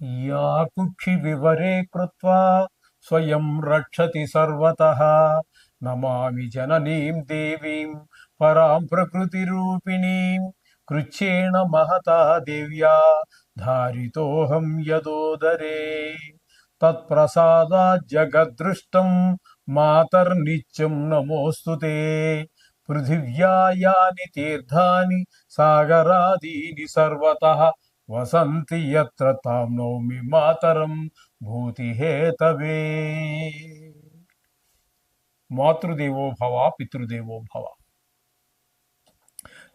या कुक्षि विवरे कृत्वा स्वयं रक्षति सर्वतः नमामि जननीं देवीं परां प्रकृतिरूपिणीं कृच्छ्रेण महता देव्या धारितोऽहं यदोदरे तत्प्रसादात् जगद्दृष्टं मातर्नित्यं नमोऽस्तु ते पृथिव्या यानि तीर्थानि सागरादीनि सर्वतः वसन्ति यत्र तां नौमि मातరం భూతిహేతవే. మాతృదేవో భవ పితృదేవో భవ.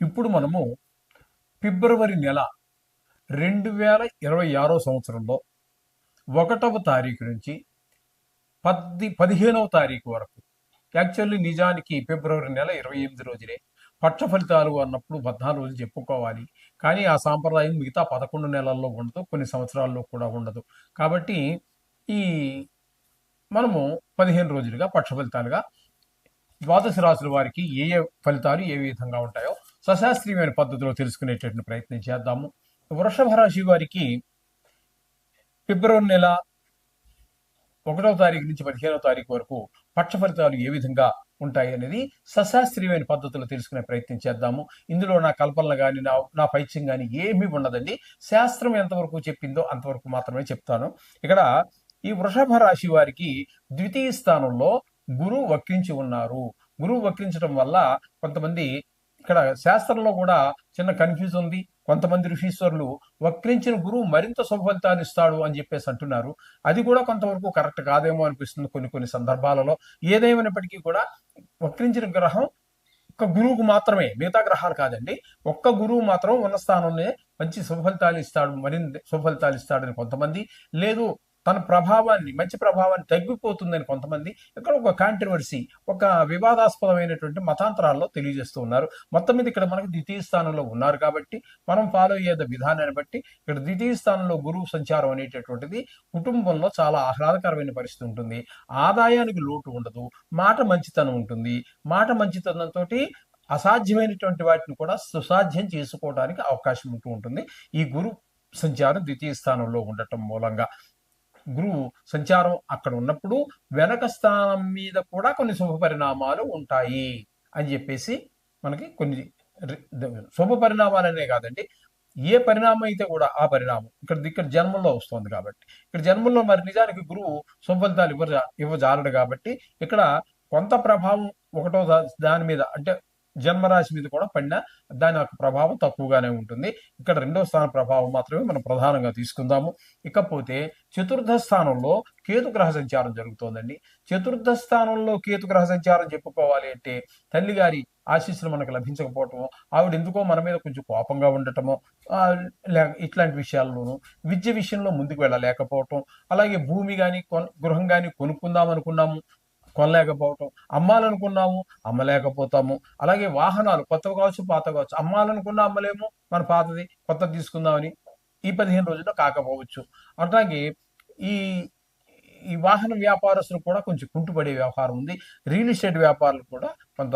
ఇప్పుడు మనము ఫిబ్రవరి నెల 2026 సంవత్సరంలో 1వ తారీఖు నుంచి 15వ తారీఖు వరకు, యాక్చువల్లీ నిజానికి ఫిబ్రవరి నెల 28 రోజులే పక్ష ఫలితాలు అన్నప్పుడు 14 రోజులు చెప్పుకోవాలి. కానీ ఆ సాంప్రదాయం మిగతా 11 నెలల్లో ఉండదు, కొన్ని సంవత్సరాల్లో కూడా ఉండదు. కాబట్టి ఈ మనము 15 రోజులుగా పక్ష ఫలితాలుగా ద్వాదశ రాశుల వారికి ఏ ఏ ఫలితాలు ఏ విధంగా ఉంటాయో సశాస్త్రీయమైన పద్ధతిలో తెలుసుకునేటటువంటి ప్రయత్నం చేద్దాము. వృషభ రాశి వారికి ఫిబ్రవరి నెల 1వ తారీఖు నుంచి 15వ తారీఖు వరకు పక్ష ఫలితాలు ఏ విధంగా ఉంటాయి అనేది సశాస్త్రీయమైన పద్ధతిలో తెలుసుకునే ప్రయత్నం చేద్దాము. ఇందులో నా కల్పనలు కానీ నా పైత్యం కానీ ఏమీ ఉండదండి. శాస్త్రం ఎంతవరకు చెప్పిందో అంతవరకు మాత్రమే చెప్తాను. ఇక్కడ ఈ వృషభ రాశి వారికి ద్వితీయ స్థానంలో గురువు వక్రించి ఉన్నారు. గురువు వక్రించడం వల్ల కొంతమంది, ఇక్కడ శాస్త్రంలో కూడా చిన్న కన్ఫ్యూజ్ ఉంది. కొంతమంది ఋషీశ్వరులు వక్రించిన గురువు మరింత శుభఫలితాన్ని ఇస్తాడు అని చెప్పేసి అంటున్నారు. అది కూడా కొంతవరకు కరెక్ట్ కాదేమో అనిపిస్తుంది కొన్ని సందర్భాలలో. ఏదేమైనప్పటికీ కూడా వక్రించిన గ్రహం ఒక్క గురువుకు మాత్రమే, మిగతా గ్రహాలు కాదండి. ఒక్క గురువు మాత్రం ఉన్న స్థానంలో మంచి శుభఫలితాలు ఇస్తాడు, మరింత శుభఫలితాలు ఇస్తాడని కొంతమంది, లేదు తన ప్రభావాన్ని, మంచి ప్రభావాన్ని తగ్గిపోతుందని కొంతమంది, ఇక్కడ ఒక కాంట్రవర్సీ, ఒక వివాదాస్పదమైనటువంటి మతాంతరాల్లో తెలియజేస్తూ ఉన్నారు. మొత్తం మీద ఇక్కడ మనకు ద్వితీయ స్థానంలో ఉన్నారు కాబట్టి మనం ఫాలో అయ్యే విధానాన్ని బట్టి ఇక్కడ ద్వితీయ స్థానంలో గురువు సంచారం అనేటటువంటిది కుటుంబంలో చాలా ఆహ్లాదకరమైన పరిస్థితి ఉంటుంది. ఆదాయానికి లోటు ఉండదు, మాట మంచితనం ఉంటుంది. మాట మంచితనంతో అసాధ్యమైనటువంటి వాటిని కూడా సుసాధ్యం చేసుకోవడానికి అవకాశం ఉంటూ ఉంటుంది. ఈ గురు సంచారం ద్వితీయ స్థానంలో ఉండటం మూలంగా గురువు సంచారం అక్కడ ఉన్నప్పుడు వెనక స్థానం మీద కూడా కొన్ని శుభ పరిణామాలు ఉంటాయి అని చెప్పేసి మనకి కొన్ని శుభ పరిణామాలనే కాదండి, ఏ పరిణామం అయితే కూడా ఆ పరిణామం ఇక్కడ జన్మంలో వస్తుంది కాబట్టి, ఇక్కడ జన్మంలో మరి నిజానికి గురువు శుభ ఫలితాలు ఇవ్వజాలడు కాబట్టి ఇక్కడ కొంత ప్రభావం ఒకటో దాని మీద, అంటే జన్మరాశి మీద కూడా పడినా దాని యొక్క ప్రభావం తక్కువగానే ఉంటుంది. ఇక్కడ 2వ స్థానం ప్రభావం మాత్రమే మనం ప్రధానంగా తీసుకుందాము. ఇకపోతే చతుర్థ స్థానంలో కేతు గ్రహ సంచారం జరుగుతోందండి. చతుర్థ స్థానంలో కేతు గ్రహ సంచారం చెప్పుకోవాలి అంటే తల్లి గారి ఆశీస్సులు మనకు లభించకపోవటమో, ఆవిడ ఎందుకో మన మీద కొంచెం కోపంగా ఉండటమో, ఇట్లాంటి విషయాల్లోనూ, విద్య విషయంలో ముందుకు వెళ్ళలేకపోవటం, అలాగే భూమి కానీ గృహం కానీ కొనుక్కుందాం అనుకున్నాము, కొనలేకపోవటం, అమ్మాలనుకున్నాము అమ్మలేకపోతాము. అలాగే వాహనాలు కొత్తవి కావచ్చు పాత కావచ్చు, అమ్మాలనుకున్నా అమ్మలేము, మన పాతది కొత్తది తీసుకుందామని ఈ 15 రోజుల్లో కాకపోవచ్చు. అట్లాగే ఈ ఈ వాహన వ్యాపారస్తులు కూడా కొంచెం కుంటుపడే వ్యవహారం ఉంది. రియల్ ఎస్టేట్ వ్యాపారులు కూడా కొంత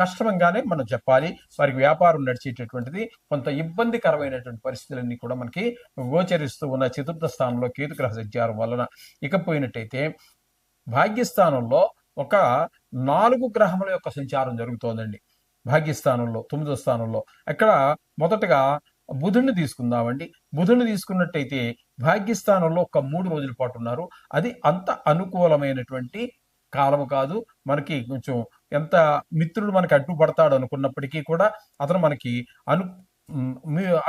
కష్టంగానే మనం చెప్పాలి. వారికి వ్యాపారం నడిచేటటువంటిది కొంత ఇబ్బందికరమైనటువంటి పరిస్థితులన్నీ కూడా మనకి గోచరిస్తూ ఉన్న చతుర్థ స్థానంలో కేతుగ్రహ సంచారం వలన. ఇకపోయినట్టయితే భాగ్యస్థానంలో ఒక 4 గ్రహముల యొక్క సంచారం జరుగుతోందండి. భాగ్యస్థానంలో 9వ స్థానంలో అక్కడ మొదటగా బుధుడిని తీసుకుందామండి. బుధుడిని తీసుకున్నట్టయితే భాగ్యస్థానంలో ఒక 3 రోజుల పాటు ఉన్నారు. అది అంత అనుకూలమైనటువంటి కాలము కాదు. మనకి కొంచెం ఎంత మిత్రుడు మనకి అడ్డుపడతాడు అనుకున్నప్పటికీ కూడా అతను మనకి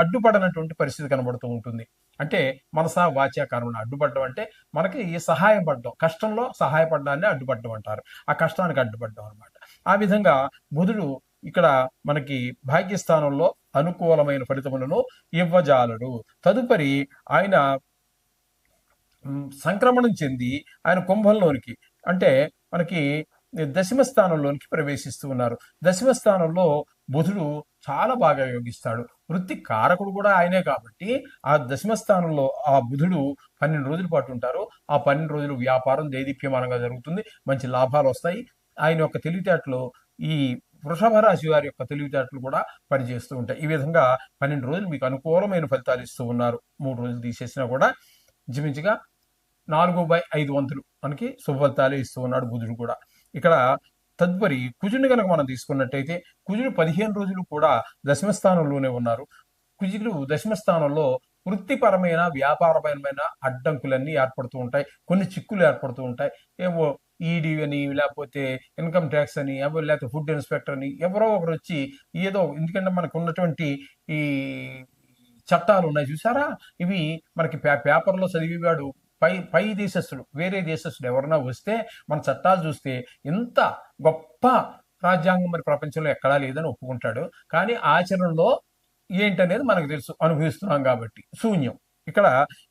అడ్డుపడనటువంటి పరిస్థితి కనబడుతూ ఉంటుంది. అంటే మనసా వాచా కర్మణ అడ్డుపడడం అంటే మనకి సహాయం పడడం, కష్టంలో సహాయపడడాన్ని అడ్డుపడడం అంటారు. ఆ కష్టానికి అడ్డుపడడం అనమాట. ఆ విధంగా బుధుడు ఇక్కడ మనకి భాగ్యస్థానంలో అనుకూలమైన ఫలితములను ఇవ్వజాలడు. తదుపరి ఆయన సంక్రమణం చెంది ఆయన కుంభంలోనికి, అంటే మనకి దశమ స్థానంలోనికి ప్రవేశిస్తూ ఉన్నారు. దశమ స్థానంలో బుధుడు చాలా బాగా యోగిస్తాడు. వృత్తి కారకుడు కూడా ఆయనే కాబట్టి ఆ దశమ స్థానంలో ఆ బుధుడు 12 రోజుల పాటు ఉంటారు. ఆ 12 రోజులు వ్యాపారం దేదీప్యమానంగా జరుగుతుంది, మంచి లాభాలు వస్తాయి. ఆయన యొక్క తెలివితేటలో ఈ వృషభ రాశి వారి యొక్క తెలివితేటలు కూడా పనిచేస్తూ ఉంటాయి. ఈ విధంగా 12 రోజులు మీకు అనుకూలమైన ఫలితాలు ఇస్తూ ఉన్నారు. 3 రోజులు తీసేసినా కూడా ఇంచుమించుగా 4/5 వంతులు మనకి శుభ ఫలితాలే ఇస్తూ ఉన్నాడు బుధుడు కూడా. ఇక్కడ తదుపరి కుజుని కనుక మనం తీసుకున్నట్టయితే కుజుడు 15 రోజులు కూడా దశమ స్థానంలోనే ఉన్నారు. కుజుడు దశమ స్థానంలో వృత్తిపరమైన వ్యాపారపరమైన అడ్డంకులన్నీ ఏర్పడుతూ ఉంటాయి. కొన్ని చిక్కులు ఏర్పడుతూ ఉంటాయి. ఏవో ఈడీ అని, లేకపోతే ఇన్కమ్ ట్యాక్స్ అని, లేకపోతే ఫుడ్ ఇన్స్పెక్టర్ అని ఎవరో ఒకరు వచ్చి ఏదో, ఎందుకంటే మనకు ఉన్నటువంటి ఈ చట్టాలు ఉన్నాయి చూసారా, ఇవి మనకి పేపర్లో చదివేవాడు పై పై దేశస్థుడు, వేరే దేశస్థుడు ఎవరన్నా వస్తే మన చట్టాలు చూస్తే ఇంత గొప్ప రాజ్యాంగం మరి ప్రపంచంలో ఎక్కడా లేదని ఒప్పుకుంటాడు. కానీ ఆచరణలో ఏంటనేది మనకు తెలుసు, అనుభవిస్తున్నాం కాబట్టి శూన్యం. ఇక్కడ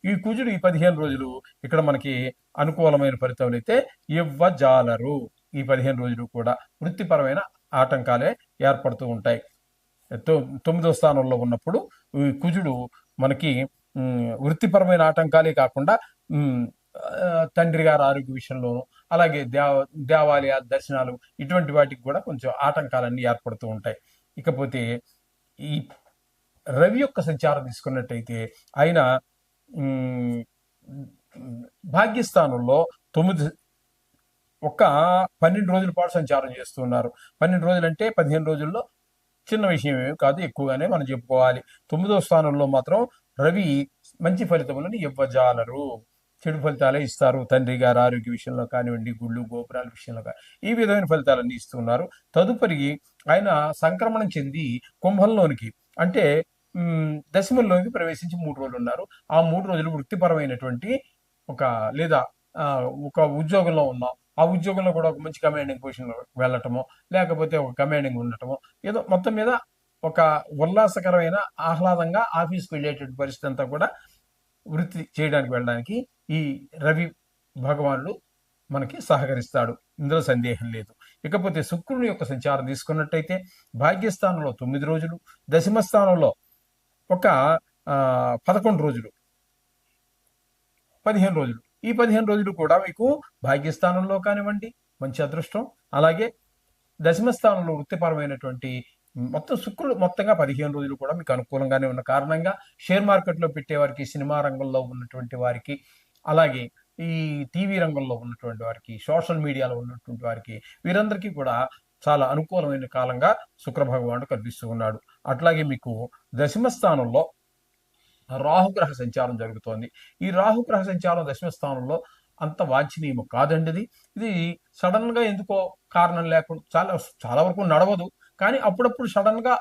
ఈ కుజుడు ఈ 15 రోజులు ఇక్కడ మనకి అనుకూలమైన ఫలితం అయితే ఇవ్వజాలరు. ఈ 15 రోజులు కూడా వృత్తిపరమైన ఆటంకాలే ఏర్పడుతూ ఉంటాయి. 9వ స్థానంలో ఉన్నప్పుడు ఈ కుజుడు మనకి వృత్తిపరమైన ఆటంకాలే కాకుండా తండ్రి గారి ఆరోగ్య విషయంలోనూ, అలాగే దేవాలయ దర్శనాలు, ఇటువంటి వాటికి కూడా కొంచెం ఆటంకాలన్నీ ఏర్పడుతూ ఉంటాయి. ఇకపోతే ఈ రవి యొక్క సంచారం తీసుకున్నట్టయితే ఆయన భాగ్యస్థానంలో 12 రోజుల పాటు సంచారం చేస్తున్నారు. 12 రోజులు అంటే 15 రోజుల్లో చిన్న విషయం ఏమి కాదు, ఎక్కువగానే మనం చెప్పుకోవాలి. 9వ స్థానంలో మాత్రం రవి మంచి ఫలితములను ఇవ్వజాలరు, చెడు ఫలితాలే ఇస్తారు. తండ్రి గారి ఆరోగ్య విషయంలో కానివ్వండి, గుళ్ళు గోపురాల విషయంలో కానీ ఈ విధమైన ఫలితాలన్నీ ఇస్తున్నారు. తదుపరి ఆయన సంక్రమణం చెంది కుంభంలోనికి అంటే దశమంలోనికి ప్రవేశించి 3 రోజులు ఉన్నారు. ఆ 3 రోజులు వృత్తిపరమైనటువంటి లేదా ఒక ఉద్యోగంలో ఉన్నాం, ఆ ఉద్యోగంలో కూడా ఒక మంచి కమాండింగ్ పొజిషన్ వెళ్ళటమో, లేకపోతే ఒక కమాండింగ్ ఉండటమో, ఏదో మొత్తం మీద ఒక ఉల్లాసకరమైన ఆహ్లాదంగా ఆఫీస్కి వెళ్ళేటువంటి పరిస్థితి అంతా కూడా వృత్తి చేయడానికి వెళ్ళడానికి ఈ రవి భగవానుడు మనకి సహకరిస్తాడు, ఇందులో సందేహం లేదు. ఇకపోతే శుక్రుని యొక్క సంచారం తీసుకున్నట్టయితే భాగ్యస్థానంలో 9 రోజులు, దశమ స్థానంలో 11 రోజులు, 15 రోజులు. ఈ 15 రోజులు కూడా మీకు భాగ్యస్థానంలో కానివ్వండి మంచి అదృష్టం, అలాగే దశమ స్థానంలో వృత్తిపరమైనటువంటి మొత్తం శుక్రుడు మొత్తంగా 15 రోజులు కూడా మీకు అనుకూలంగానే ఉన్న కారణంగా షేర్ మార్కెట్లో పెట్టేవారికి, సినిమా రంగంలో ఉన్నటువంటి వారికి, అలాగే ఈ టీవీ రంగంలో ఉన్నటువంటి వారికి, సోషల్ మీడియాలో ఉన్నటువంటి వారికి, వీరందరికీ కూడా చాలా అనుకూలమైన కాలంగా శుక్ర భగవానుడు కనిపిస్తూ ఉన్నాడు. అట్లాగే మీకు దశమ స్థానంలో రాహుగ్రహ సంచారం జరుగుతోంది. ఈ రాహుగ్రహ సంచారం దశమ స్థానంలో అంత వాంఛనీయము కాదండి. ఇది సడన్ గా ఎందుకో కారణం లేకుండా చాలా వరకు నడవదు, కానీ అప్పుడప్పుడు సడన్ గా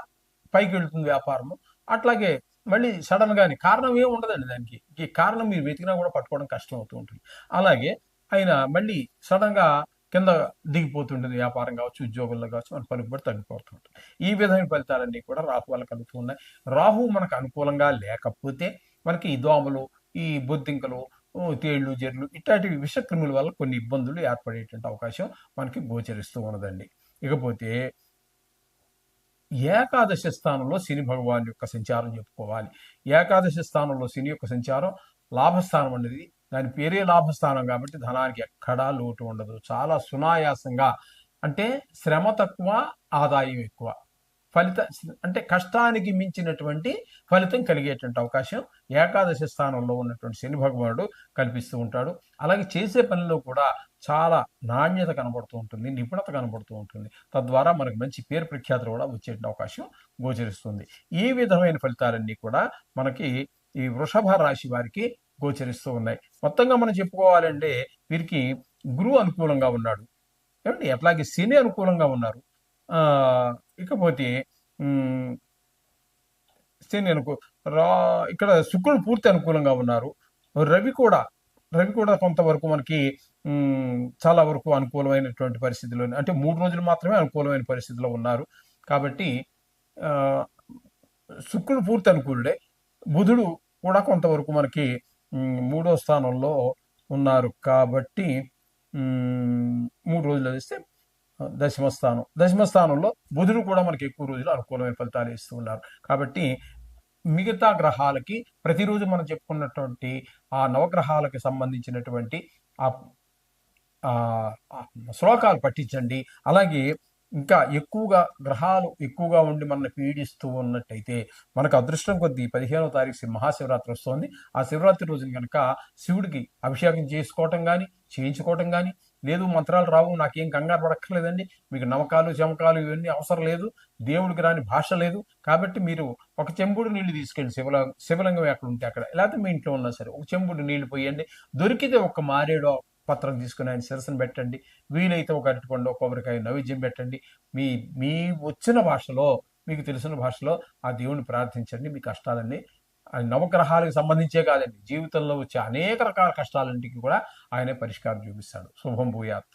పైకి వెళ్తుంది వ్యాపారము. అట్లాగే మళ్ళీ సడన్ గాని కారణం ఏమి ఉండదండి దానికి. ఈ కారణం మీరు వెతికినా కూడా పట్టుకోవడం కష్టం అవుతూ ఉంటుంది. అలాగే ఆయన మళ్ళీ సడన్ గా కింద దిగిపోతుంటుంది, వ్యాపారం కావచ్చు, ఉద్యోగంలో కావచ్చు, మన పలుకుబడి తగ్గిపోతూ ఉంటుంది. ఈ విధమైన ఫలితాలన్నీ కూడా రాహు వల్ల కలుగుతూ ఉన్నాయి. రాహు మనకు అనుకూలంగా లేకపోతే మనకి ఈ దోమలు, ఈ బొద్దింకలు, తేళ్లు, జర్లు ఇట్లాంటి విషక్రిముల వల్ల కొన్ని ఇబ్బందులు ఏర్పడేటువంటి అవకాశం మనకి గోచరిస్తూ ఉన్నదండి. ఇకపోతే ఏకాదశ స్థానంలో శని భగవాన్ యొక్క సంచారం చెప్పుకోవాలి. ఏకాదశ స్థానంలో శని యొక్క సంచారం లాభస్థానం అనేది, దాని పేరే లాభస్థానం కాబట్టి ధనానికి ఎక్కడా లోటు ఉండదు. చాలా సునాయాసంగా, అంటే శ్రమ తక్కువ ఆదాయం ఎక్కువ, అంటే కష్టానికి మించినటువంటి ఫలితం కలిగేటువంటి అవకాశం ఏకాదశి స్థానంలో ఉన్నటువంటి శని భగవానుడు కల్పిస్తూ ఉంటాడు. అలాగే చేసే పనిలో కూడా చాలా నాణ్యత కనబడుతూ ఉంటుంది, నిపుణత కనబడుతూ ఉంటుంది. తద్వారా మనకు మంచి పేరు ప్రఖ్యాతులు కూడా వచ్చే అవకాశం గోచరిస్తుంది. ఈ విధమైన ఫలితాలన్నీ కూడా మనకి ఈ వృషభ రాశి వారికి గోచరిస్తూ ఉన్నాయి. మొత్తంగా మనం చెప్పుకోవాలంటే వీరికి గురువు అనుకూలంగా ఉన్నాడు, ఏమండి, అట్లాగే శని అనుకూలంగా ఉన్నారు. ఇకపోతే శని ఇక్కడ శుక్రుడు పూర్తి అనుకూలంగా ఉన్నారు. రవి కూడా కొంతవరకు మనకి చాలా వరకు అనుకూలమైనటువంటి పరిస్థితిలో, అంటే 3 రోజులు మాత్రమే అనుకూలమైన పరిస్థితిలో ఉన్నారు. కాబట్టి శుక్రుడు పూర్తి అనుకూలుడే. బుధుడు కూడా కొంతవరకు మనకి 3వ స్థానంలో ఉన్నారు. కాబట్టి 3 రోజులు ఇస్తే దశమ స్థానంలో బుధుడు కూడా మనకి ఎక్కువ రోజులు అనుకూలమైన ఫలితాలు ఇస్తూ ఉన్నారు. కాబట్టి మిగతా గ్రహాలకి ప్రతిరోజు మనం చెప్పుకున్నటువంటి ఆ నవగ్రహాలకి సంబంధించినటువంటి ఆ శ్లోకాలు పఠించండి. అలాగే ఇంకా ఎక్కువగా గ్రహాలు ఎక్కువగా ఉండి మనల్ని పీడిస్తూ ఉన్నట్టయితే మనకు అదృష్టం కొద్దీ 15వ తారీఖు మహాశివరాత్రి వస్తోంది. ఆ శివరాత్రి రోజున కనుక శివుడికి అభిషేకం చేసుకోవటం కానీ, చేయించుకోవటం కానీ, లేదు మంత్రాలు రావు నాకేం కంగారు పడక్కర్లేదండి, మీకు నమ్మకాలు చమకాలు ఇవన్నీ అవసరం లేదు, దేవుడికి రాని భాష లేదు, కాబట్టి మీరు ఒక చెంబుడు నీళ్లు తీసుకెళ్ళి శివలింగం ఎక్కడ ఉంటే అక్కడ, లేకపోతే మీ ఇంట్లో ఉన్నా సరే ఒక చెంబుడు నీళ్లు పోయండి, దొరికితే ఒక మారేడో పత్రం తీసుకుని ఆయన శిరస్సును పెట్టండి, వీలైతే ఒక అరటిపండు కొబ్బరికాయ నైవేద్యం పెట్టండి, మీ మీ వచ్చిన భాషలో, మీకు తెలిసిన భాషలో ఆ దేవుని ప్రార్థించండి. మీ కష్టాలన్నీ ఆ నవగ్రహాలకు సంబంధించే కాదండి, జీవితంలో వచ్చే అనేక రకాల కష్టాలన్నింటికి కూడా ఆయనే పరిష్కారం చూపిస్తాడు. శుభం భూయాత్.